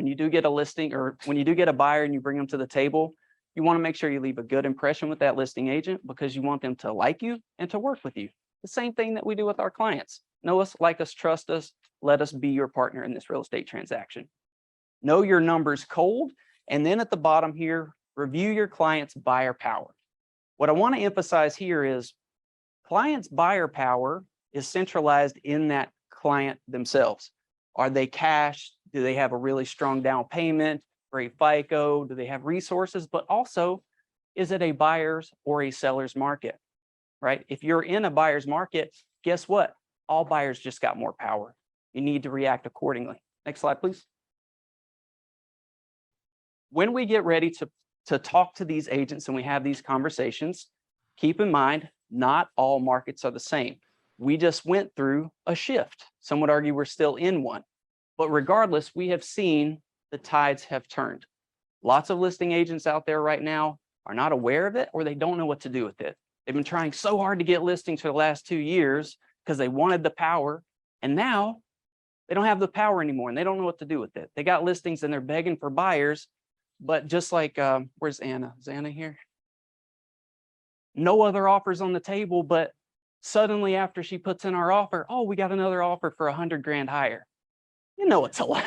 when you do get a listing or when you do get a buyer and you bring them to the table, you want to make sure you leave a good impression with that listing agent because you want them to like you and to work with you. The same thing that we do with our clients. Know us, like us, trust us. Let us be your partner in this real estate transaction. Know your numbers cold. And then at the bottom here, review your client's buyer power. What I want to emphasize here is client's buyer power is centralized in that client themselves. Are they cash? Do they have a really strong down payment? Great FICO? Do they have resources? But also, is it a buyer's or a seller's market, right? If you're in a buyer's market, guess what? All buyers just got more power. You need to react accordingly. Next slide, please. When we get ready to talk to these agents and we have these conversations, keep in mind, not all markets are the same. We just went through a shift. Some would argue we're still in one. But regardless, we have seen the tides have turned. Lots of listing agents out there right now are not aware of it or they don't know what to do with it. They've been trying so hard to get listings for the last 2 years because they wanted the power. And now they don't have the power anymore and they don't know what to do with it. They got listings and they're begging for buyers. But just like, where's Anna? Is Anna here? No other offers on the table, but suddenly after she puts in our offer, oh, we got another offer for 100 grand higher. You know it's a lot.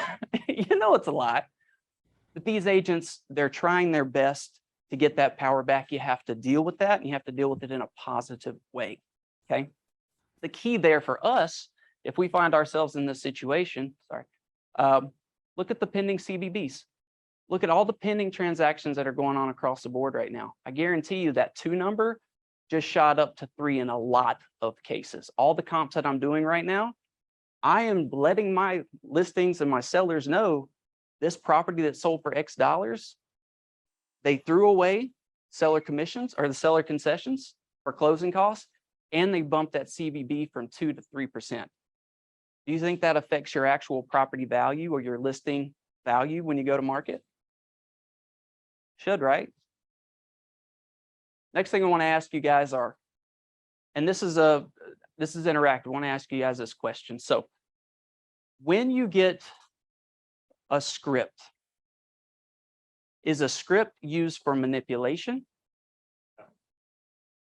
You know it's a lot. But these agents, they're trying their best to get that power back. You have to deal with that and you have to deal with it in a positive way. Okay. The key there for us, if we find ourselves in this situation, look at the pending CBBs. Look at all the pending transactions that are going on across the board right now. I guarantee you that 2 number just shot up to 3 in a lot of cases. All the comps that I'm doing right now, I am letting my listings and my sellers know this property that sold for X dollars, they threw away seller commissions or the seller concessions for closing costs, and they bumped that CBB from 2 to 3%. Do you think that affects your actual property value or your listing value when you go to market? Should, right? Next thing I want to ask you guys are, and this is interactive. I want to ask you guys this question. So when you get a script, is a script used for manipulation?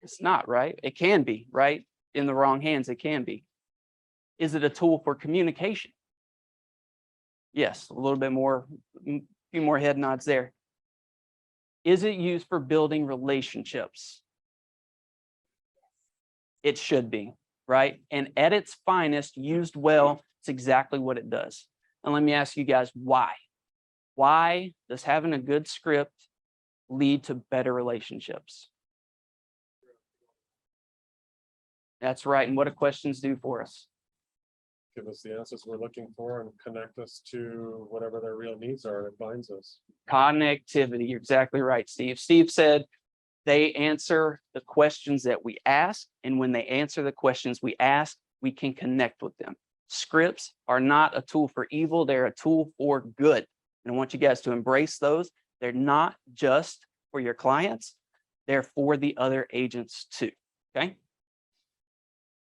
It's not, right? It can be, right? In the wrong hands, it can be. Is it a tool for communication? Yes, a little bit more, a few more head nods there. Is it used for building relationships? It should be, right? And at its finest, used well, it's exactly what it does. And let me ask you guys why. Why does having a good script lead to better relationships? That's right. And what do questions do for us? Give us the answers we're looking for and connect us to whatever their real needs are that binds us. Connectivity. You're exactly right, Steve. Steve said they answer the questions that we ask. And when they answer the questions we ask, we can connect with them. Scripts are not a tool for evil. They're a tool for good. And I want you guys to embrace those. They're not just for your clients. They're for the other agents too. Okay.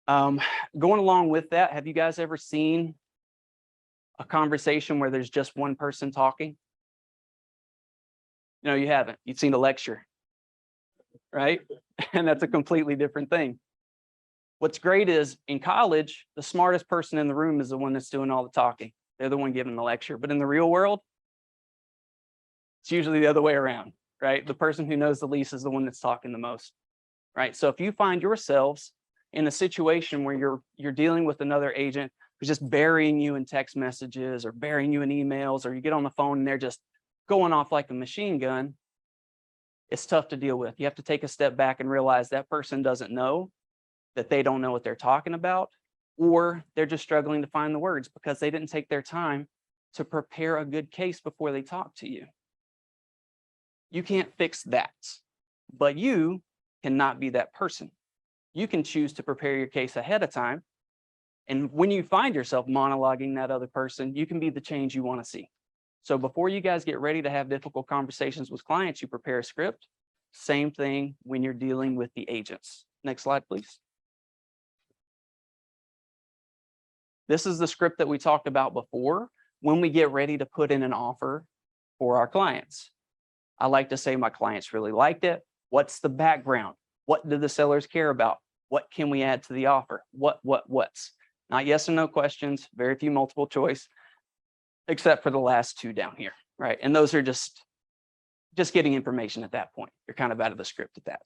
Going along with that, have you guys ever seen a conversation where there's just one person talking? No, you haven't. You've seen a lecture, right? And that's a completely different thing. What's great is in college, the smartest person in the room is the one that's doing all the talking. They're the one giving the lecture. But in the real world, it's usually the other way around, right? The person who knows the least is the one that's talking the most, right? So if you find yourselves in a situation where you're dealing with another agent who's just burying you in text messages or burying you in emails, or you get on the phone and they're just going off like a machine gun, it's tough to deal with. You have to take a step back and realize that person doesn't know that they don't know what they're talking about, or they're just struggling to find the words because they didn't take their time to prepare a good case before they talk to you. You can't fix that, but you cannot be that person. You can choose to prepare your case ahead of time. And when you find yourself monologuing that other person, you can be the change you want to see. So before you guys get ready to have difficult conversations with clients, you prepare a script. Same thing when you're dealing with the agents. Next slide, please. This is the script that we talked about before when we get ready to put in an offer for our clients. I like to say my clients really liked it. What's the background? What do the sellers care about? What can we add to the offer? What's? Not yes and no questions, very few multiple choice, except for the last two down here, right? And those are just getting information at that point. You're kind of out of the script at that.